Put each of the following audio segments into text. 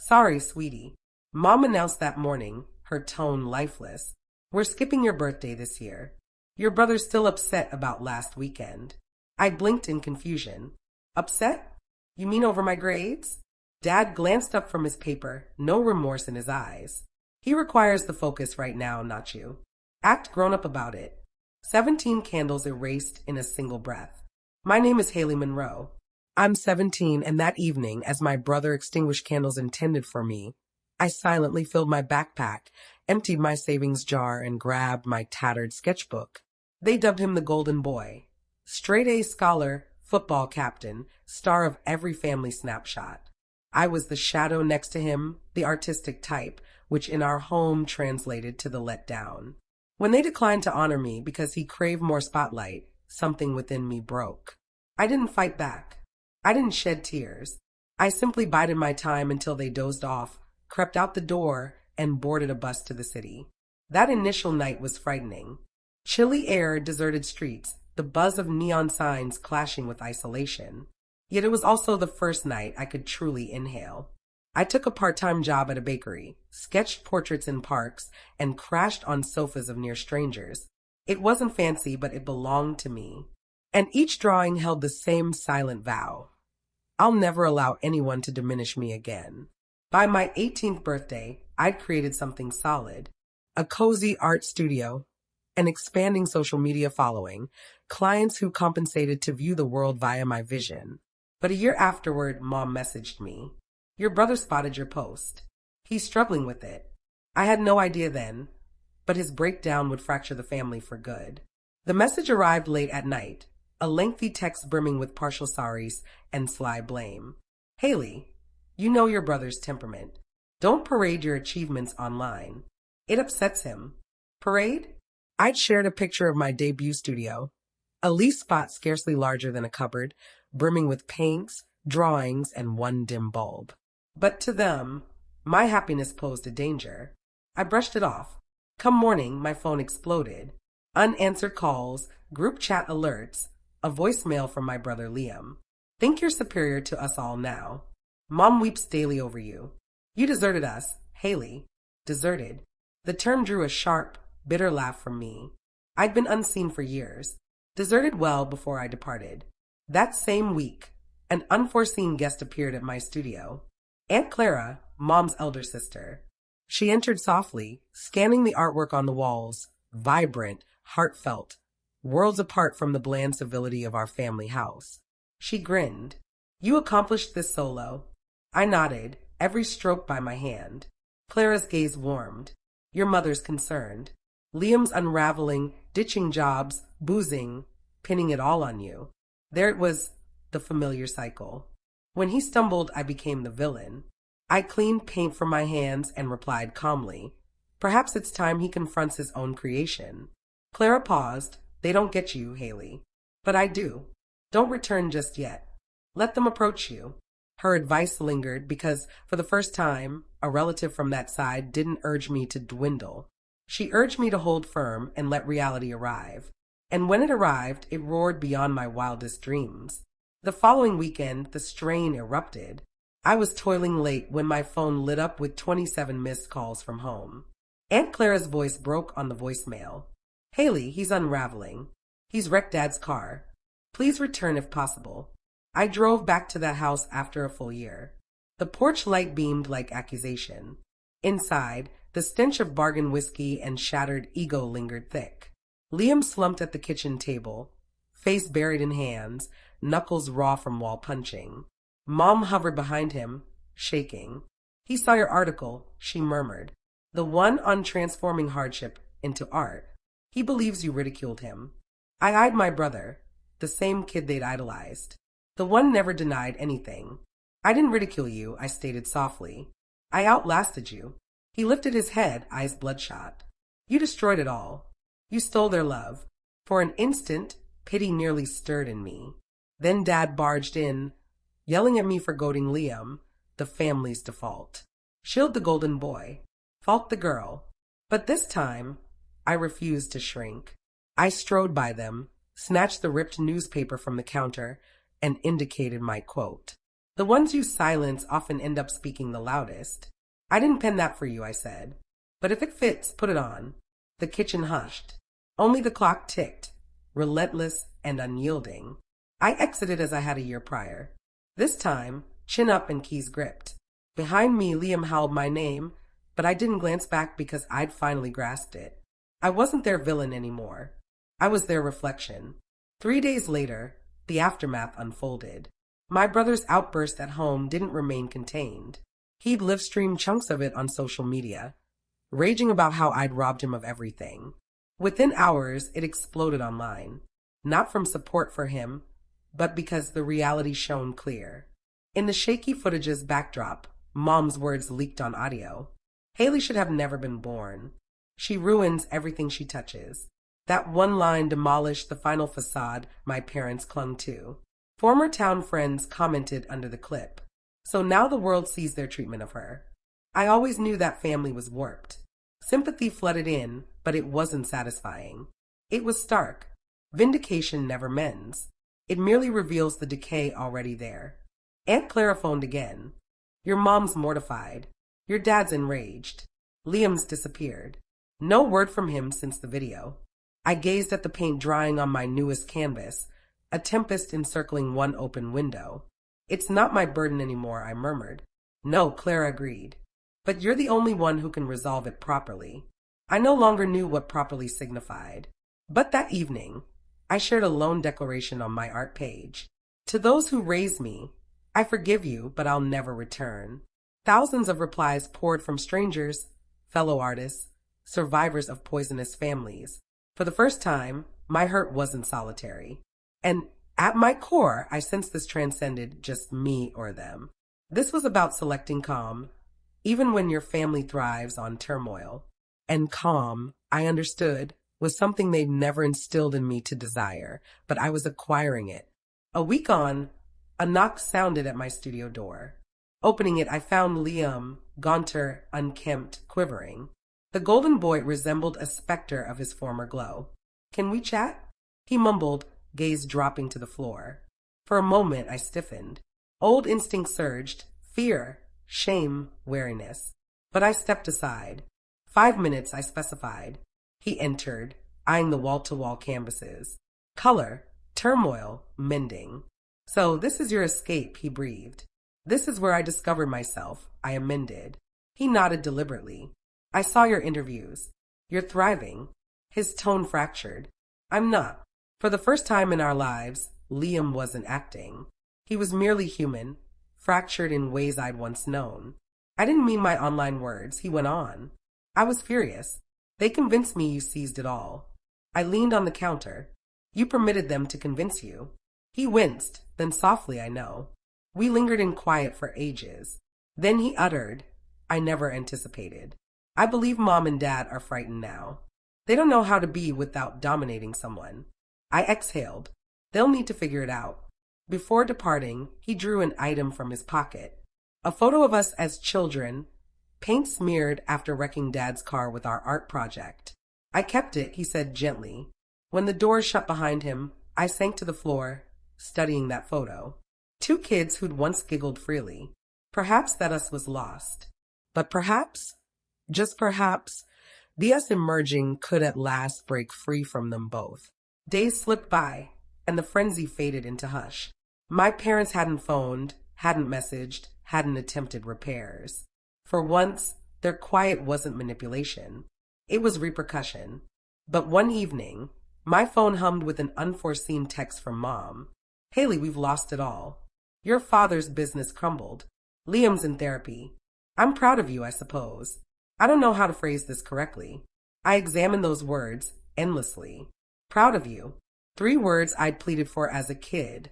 Sorry, sweetie. Mom announced that morning, her tone lifeless. We're skipping your birthday this year. Your brother's still upset about last weekend. I blinked in confusion. Upset? You mean over my grades? Dad glanced up from his paper, no remorse in his eyes. He requires the focus right now, not you. Act grown up about it. 17 candles erased in a single breath. My name is Haley Monroe. I'm 17, and that evening, as my brother extinguished candles intended for me, I silently filled my backpack, emptied my savings jar, and grabbed my tattered sketchbook. They dubbed him the Golden Boy. Straight A scholar, football captain, star of every family snapshot. I was the shadow next to him, the artistic type, which in our home translated to the let down. When they declined to honor me because he craved more spotlight, something within me broke. I didn't fight back. I didn't shed tears. I simply bided my time until they dozed off, crept out the door, and boarded a bus to the city. That initial night was frightening. Chilly air, deserted streets, the buzz of neon signs clashing with isolation. Yet it was also the first night I could truly inhale. I took a part-time job at a bakery, sketched portraits in parks, and crashed on sofas of near strangers. It wasn't fancy, but it belonged to me. And each drawing held the same silent vow. I'll never allow anyone to diminish me again. By my 18th birthday, I'd created something solid. A cozy art studio, an expanding social media following, clients who compensated to view the world via my vision. But a year afterward, Mom messaged me. Your brother spotted your post. He's struggling with it. I had no idea then, but his breakdown would fracture the family for good. The message arrived late at night, a lengthy text brimming with partial sorries and sly blame. Haley, you know your brother's temperament. Don't parade your achievements online. It upsets him. Parade? I'd shared a picture of my debut studio, a leaf spot scarcely larger than a cupboard, brimming with paints, drawings, and one dim bulb. But to them, my happiness posed a danger. I brushed it off. Come morning, my phone exploded. Unanswered calls, group chat alerts, a voicemail from my brother Liam. Think you're superior to us all now. Mom weeps daily over you. You deserted us, Haley. Deserted. The term drew a sharp, bitter laugh from me. I'd been unseen for years. Deserted well before I departed. That same week, an unforeseen guest appeared at my studio. Aunt Clara, Mom's elder sister. She entered softly, scanning the artwork on the walls, vibrant, heartfelt, worlds apart from the bland civility of our family house. She grinned. You accomplished this solo. I nodded, every stroke by my hand. Clara's gaze warmed. Your mother's concerned. Liam's unraveling, ditching jobs, boozing, pinning it all on you. There it was, the familiar cycle. When he stumbled, I became the villain. I cleaned paint from my hands and replied calmly, perhaps it's time he confronts his own creation. Clara paused. They don't get you, Haley. But I do. Don't return just yet. Let them approach you. Her advice lingered because, for the first time, a relative from that side didn't urge me to dwindle. She urged me to hold firm and let reality arrive. And when it arrived, it roared beyond my wildest dreams. The following weekend, the strain erupted. I was toiling late when my phone lit up with 27 missed calls from home. Aunt Clara's voice broke on the voicemail. Haley, he's unraveling. He's wrecked Dad's car. Please return if possible. I drove back to that house after a full year. The porch light beamed like accusation. Inside, the stench of bargain whiskey and shattered ego lingered thick. Liam slumped at the kitchen table, face buried in hands, knuckles raw from wall punching. Mom hovered behind him, shaking. He saw your article, she murmured. The one on transforming hardship into art. He believes you ridiculed him. I eyed my brother, the same kid they'd idolized. The one never denied anything. I didn't ridicule you, I stated softly. I outlasted you. He lifted his head, eyes bloodshot. You destroyed it all. You stole their love. For an instant, pity nearly stirred in me. Then Dad barged in, yelling at me for goading Liam, the family's default. Shield the golden boy. Fault the girl. But this time, I refused to shrink. I strode by them, snatched the ripped newspaper from the counter, and indicated my quote. The ones you silence often end up speaking the loudest. I didn't pen that for you, I said. But if it fits, put it on. The kitchen hushed. Only the clock ticked, relentless and unyielding. I exited as I had a year prior. This time, chin up and keys gripped. Behind me, Liam howled my name, but I didn't glance back because I'd finally grasped it. I wasn't their villain anymore. I was their reflection. 3 days later, the aftermath unfolded. My brother's outburst at home didn't remain contained. He'd live-streamed chunks of it on social media, raging about how I'd robbed him of everything. Within hours, it exploded online. Not from support for him, but because the reality shone clear. In the shaky footage's backdrop, Mom's words leaked on audio. Haley should have never been born. She ruins everything she touches. That one line demolished the final facade my parents clung to. Former town friends commented under the clip. So now the world sees their treatment of her. I always knew that family was warped. Sympathy flooded in, but it wasn't satisfying. It was stark. Vindication never mends. It merely reveals the decay already there. Aunt Clara phoned again. Your mom's mortified. Your dad's enraged. Liam's disappeared. No word from him since the video. I gazed at the paint drying on my newest canvas, a tempest encircling one open window. It's not my burden anymore, I murmured. No, Clara agreed. But you're the only one who can resolve it properly. I no longer knew what properly signified. But that evening, I shared a loan declaration on my art page. To those who raised me, I forgive you, but I'll never return. Thousands of replies poured from strangers, fellow artists, survivors of poisonous families. For the first time, my hurt wasn't solitary. And at my core, I sensed this transcended just me or them. This was about selecting calm, even when your family thrives on turmoil. And calm, I understood, was something they'd never instilled in me to desire, but I was acquiring it. A week on, a knock sounded at my studio door. Opening it, I found Liam, gaunter, unkempt, quivering. The golden boy resembled a specter of his former glow. Can we chat? He mumbled, gaze dropping to the floor. For a moment, I stiffened. Old instincts surged, fear, shame, wariness. But I stepped aside. 5 minutes, I specified. He entered, eyeing the wall-to-wall canvases. Color, turmoil, mending. So this is your escape, he breathed. This is where I discovered myself, I amended. He nodded deliberately. I saw your interviews. You're thriving. His tone fractured. I'm not. For the first time in our lives, Liam wasn't acting. He was merely human, fractured in ways I'd once known. I didn't mean my online words, he went on. I was furious. They convinced me you seized it all. I leaned on the counter. You permitted them to convince you. He winced, then softly, I know. We lingered in quiet for ages. Then he uttered, I never anticipated. I believe Mom and Dad are frightened now. They don't know how to be without dominating someone. I exhaled. They'll need to figure it out. Before departing, he drew an item from his pocket. A photo of us as children, paint smeared after wrecking Dad's car with our art project. I kept it, he said gently. When the door shut behind him, I sank to the floor, studying that photo. 2 kids who'd once giggled freely. Perhaps that us was lost. But perhaps, just perhaps, the us emerging could at last break free from them both. Days slipped by, and the frenzy faded into hush. My parents hadn't phoned, hadn't messaged, hadn't attempted repairs. For once, their quiet wasn't manipulation. It was repercussion. But one evening, my phone hummed with an unforeseen text from Mom. Haley, we've lost it all. Your father's business crumbled. Liam's in therapy. I'm proud of you, I suppose. I don't know how to phrase this correctly. I examined those words endlessly. Proud of you. 3 words I'd pleaded for as a kid,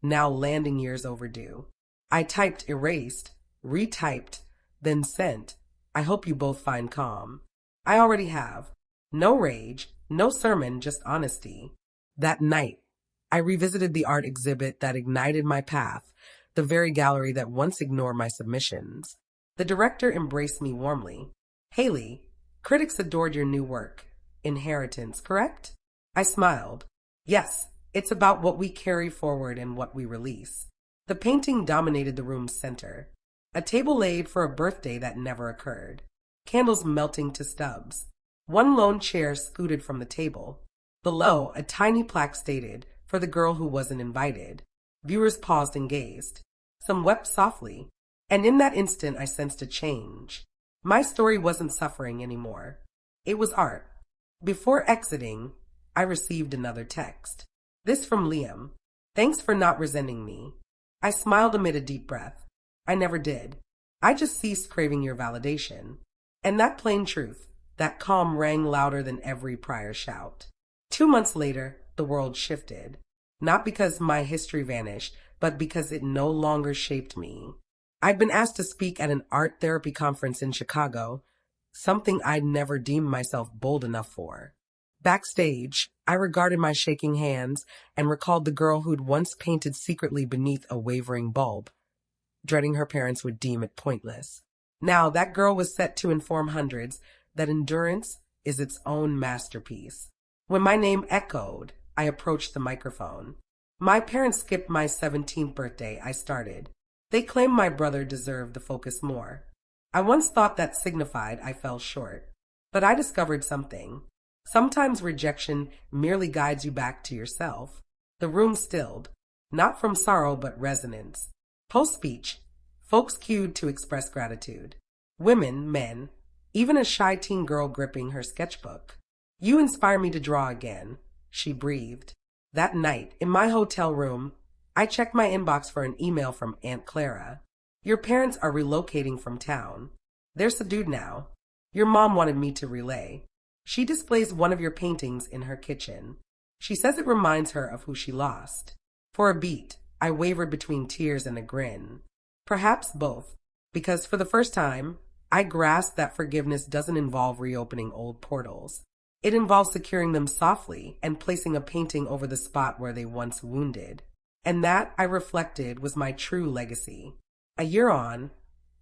now landing years overdue. I typed erased, retyped, then sent. I hope you both find calm. I already have. No rage, no sermon, just honesty. That night, I revisited the art exhibit that ignited my path, the very gallery that once ignored my submissions. The director embraced me warmly. Haley, critics adored your new work. Inheritance, correct? I smiled. Yes, it's about what we carry forward and what we release. The painting dominated the room's center. A table laid for a birthday that never occurred. Candles melting to stubs. One lone chair scooted from the table. Below, a tiny plaque stated, "For the girl who wasn't invited." Viewers paused and gazed. Some wept softly. And in that instant I sensed a change. My story wasn't suffering anymore. It was art. Before exiting, I received another text. This from Liam. "Thanks for not resenting me." I smiled amid a deep breath. I never did. I just ceased craving your validation. And that plain truth, that calm rang louder than every prior shout. 2 months later, the world shifted. Not because my history vanished, but because it no longer shaped me. I'd been asked to speak at an art therapy conference in Chicago, something I'd never deemed myself bold enough for. Backstage, I regarded my shaking hands and recalled the girl who'd once painted secretly beneath a wavering bulb, dreading her parents would deem it pointless. Now that girl was set to inform hundreds that endurance is its own masterpiece. When my name echoed, I approached the microphone. My parents skipped my 17th birthday, I started. They claimed my brother deserved the focus more. I once thought that signified I fell short. But I discovered something. Sometimes rejection merely guides you back to yourself. The room stilled, not from sorrow but resonance. Post-speech, folks queued to express gratitude. Women, men, even a shy teen girl gripping her sketchbook. "You inspire me to draw again," she breathed. That night, in my hotel room, I checked my inbox for an email from Aunt Clara. "Your parents are relocating from town. They're subdued now. Your mom wanted me to relay. She displays one of your paintings in her kitchen. She says it reminds her of who she lost." For a beat, I wavered between tears and a grin. Perhaps both, because for the first time, I grasped that forgiveness doesn't involve reopening old portals. It involves securing them softly and placing a painting over the spot where they once wounded. And that, I reflected, was my true legacy. A year on,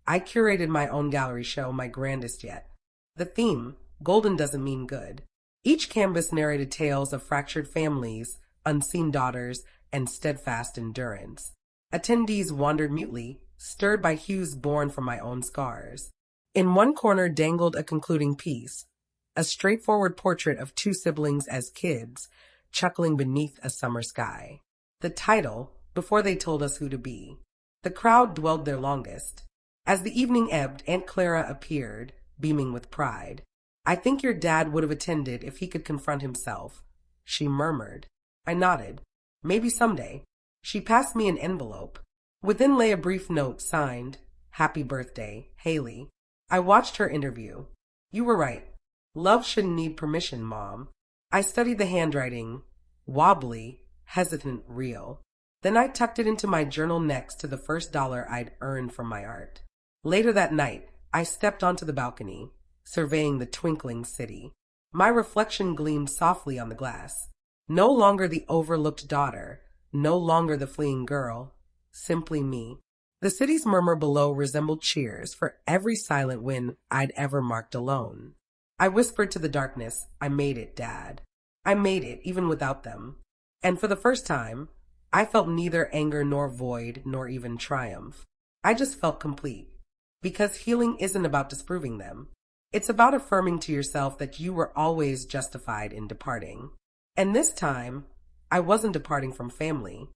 I curated my own gallery show, my grandest yet. The theme, Golden Doesn't Mean Good. Each canvas narrated tales of fractured families, unseen daughters, and steadfast endurance. Attendees wandered mutely, stirred by hues born from my own scars. In one corner dangled a concluding piece, a straightforward portrait of two siblings as kids, chuckling beneath a summer sky. The title, Before They Told Us Who to Be. The crowd dwelled there longest. As the evening ebbed, Aunt Clara appeared, beaming with pride. "I think your dad would have attended if he could confront himself," she murmured. I nodded. "Maybe someday." She passed me an envelope. Within lay a brief note signed, "Happy Birthday, Haley." I watched her interview. "You were right. Love shouldn't need permission, Mom." I studied the handwriting, wobbly, hesitant, real. Then I tucked it into my journal next to the first dollar I'd earned from my art. Later that night, I stepped onto the balcony, surveying the twinkling city. My reflection gleamed softly on the glass. No longer the overlooked daughter, no longer the fleeing girl, simply me. The city's murmur below resembled cheers for every silent win I'd ever marked alone. I whispered to the darkness, "I made it, Dad." I made it, even without them. And for the first time, I felt neither anger nor void nor even triumph. I just felt complete. Because healing isn't about disproving them. It's about affirming to yourself that you were always justified in departing. And this time, I wasn't departing from family.